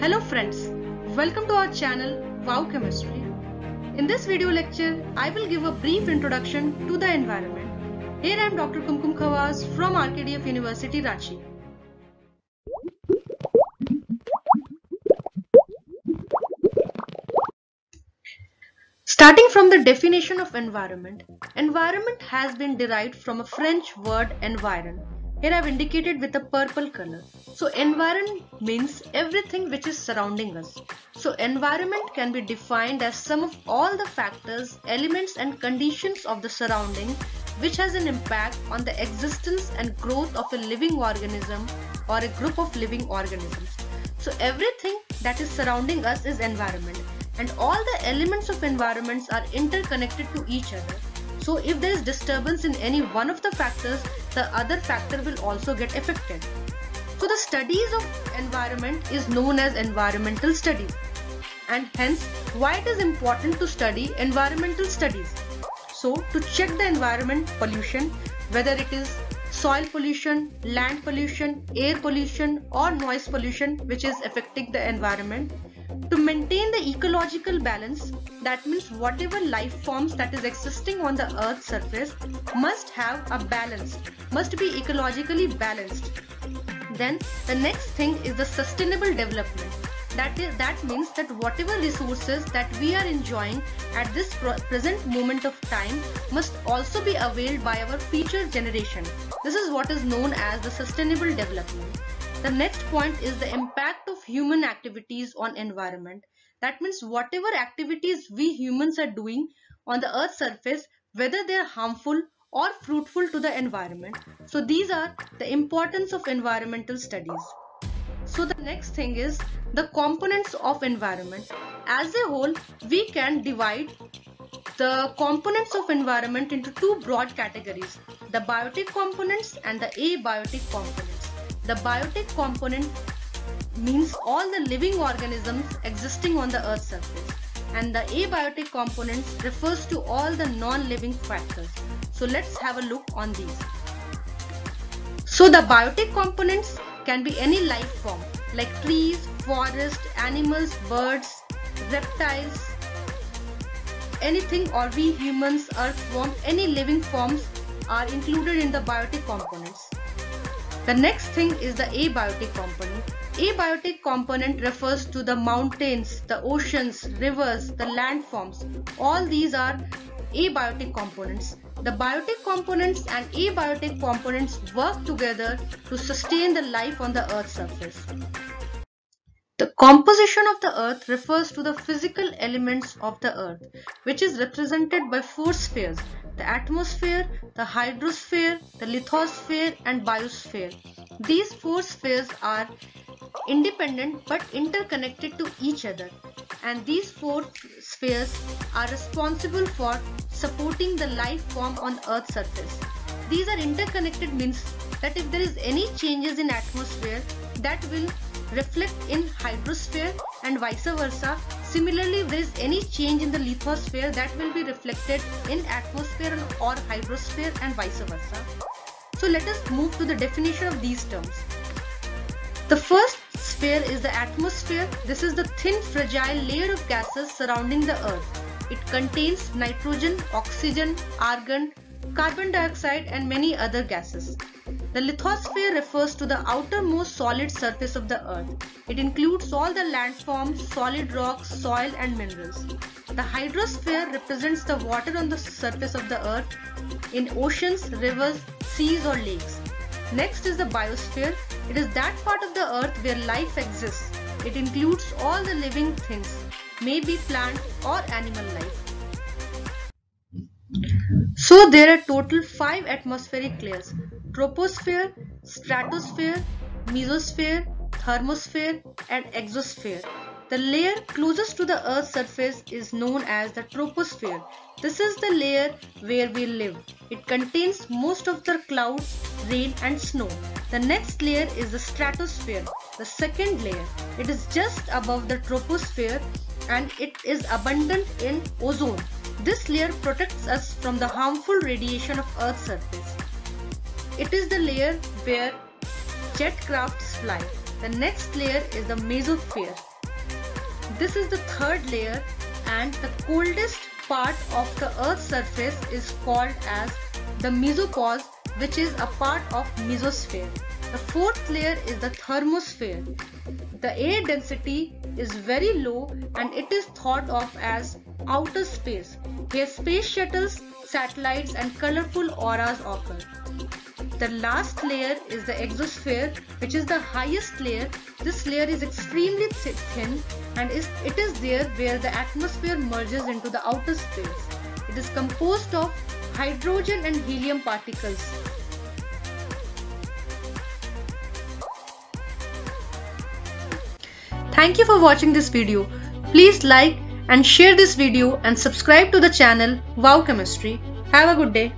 Hello friends, welcome to our channel Wow Chemistry. In this video lecture, I will give a brief introduction to the environment. Here I am Dr. Kumkum Khawaz from RKDF University, Ranchi. Starting from the definition of environment, environment has been derived from a French word environ. Here I have indicated with a purple color. So environment means everything which is surrounding us. So environment can be defined as sum of all the factors, elements and conditions of the surrounding which has an impact on the existence and growth of a living organism or a group of living organisms. So everything that is surrounding us is environment, and all the elements of environments are interconnected to each other. So if there is disturbance in any one of the factors, the other factor will also get affected. So the studies of environment is known as environmental studies, and hence why it is important to study environmental studies. So to check the environment pollution, whether it is soil pollution, land pollution, air pollution or noise pollution which is affecting the environment, to maintain the ecological balance, that means whatever life forms that is existing on the earth's surface must have a balance, must be ecologically balanced. Then the next thing is the sustainable development. That means that whatever resources that we are enjoying at this present moment of time must also be availed by our future generation. This is what is known as the sustainable development. The next point is the impact of human activities on environment. That means whatever activities we humans are doing on the earth's surface, whether they are harmful or fruitful to the environment. So these are the importance of environmental studies. So the next thing is the components of environment. As a whole, we can divide the components of environment into two broad categories: the biotic components and the abiotic components. The biotic component means all the living organisms existing on the earth's surface, and the abiotic components refers to all the non-living factors. So let's have a look on these. So the biotic components can be any life form like trees, forest, animals, birds, reptiles, anything, or we humans, earthworm, any living forms are included in the biotic components. The next thing is the abiotic component. Abiotic component refers to the mountains, the oceans, rivers, the landforms. All these are abiotic components. The biotic components and abiotic components work together to sustain the life on the earth's surface. The composition of the earth refers to the physical elements of the earth, which is represented by four spheres: the atmosphere, the hydrosphere, the lithosphere and biosphere. These four spheres are independent but interconnected to each other, and these four spheres are responsible for supporting the life form on Earth's surface. These are interconnected means that if there is any changes in atmosphere, that will reflect in hydrosphere and vice versa. Similarly, if there is any change in the lithosphere, that will be reflected in atmosphere or hydrosphere and vice versa. So let us move to the definition of these terms. The first sphere is the atmosphere. This is the thin, fragile layer of gases surrounding the earth. It contains nitrogen, oxygen, argon, carbon dioxide and many other gases. The lithosphere refers to the outermost solid surface of the earth. It includes all the landforms, solid rocks, soil and minerals. The hydrosphere represents the water on the surface of the earth in oceans, rivers, seas or lakes. Next is the biosphere. It is that part of the earth where life exists. It includes all the living things, maybe plant or animal life. So there are total 5 atmospheric layers: troposphere, stratosphere, mesosphere, thermosphere and exosphere. The layer closest to the earth's surface is known as the troposphere. This is the layer where we live. It contains most of the clouds, rain and snow. The next layer is the stratosphere, the second layer. It is just above the troposphere and it is abundant in ozone. This layer protects us from the harmful radiation of Earth's surface. It is the layer where jet crafts fly. The next layer is the mesosphere. this is the third layer, and the coldest part of the Earth's surface is called as the mesopause, which is a part of mesosphere. The fourth layer is the thermosphere. The air density is very low and it is thought of as outer space. Here space shuttles, satellites and colorful auras occur. The last layer is the exosphere, which is the highest layer. This layer is extremely thin and it is there where the atmosphere merges into the outer space. It is composed of hydrogen and helium particles. Thank you for watching this video. Please like and share this video and subscribe to the channel Wow Chemistry. Have a good day.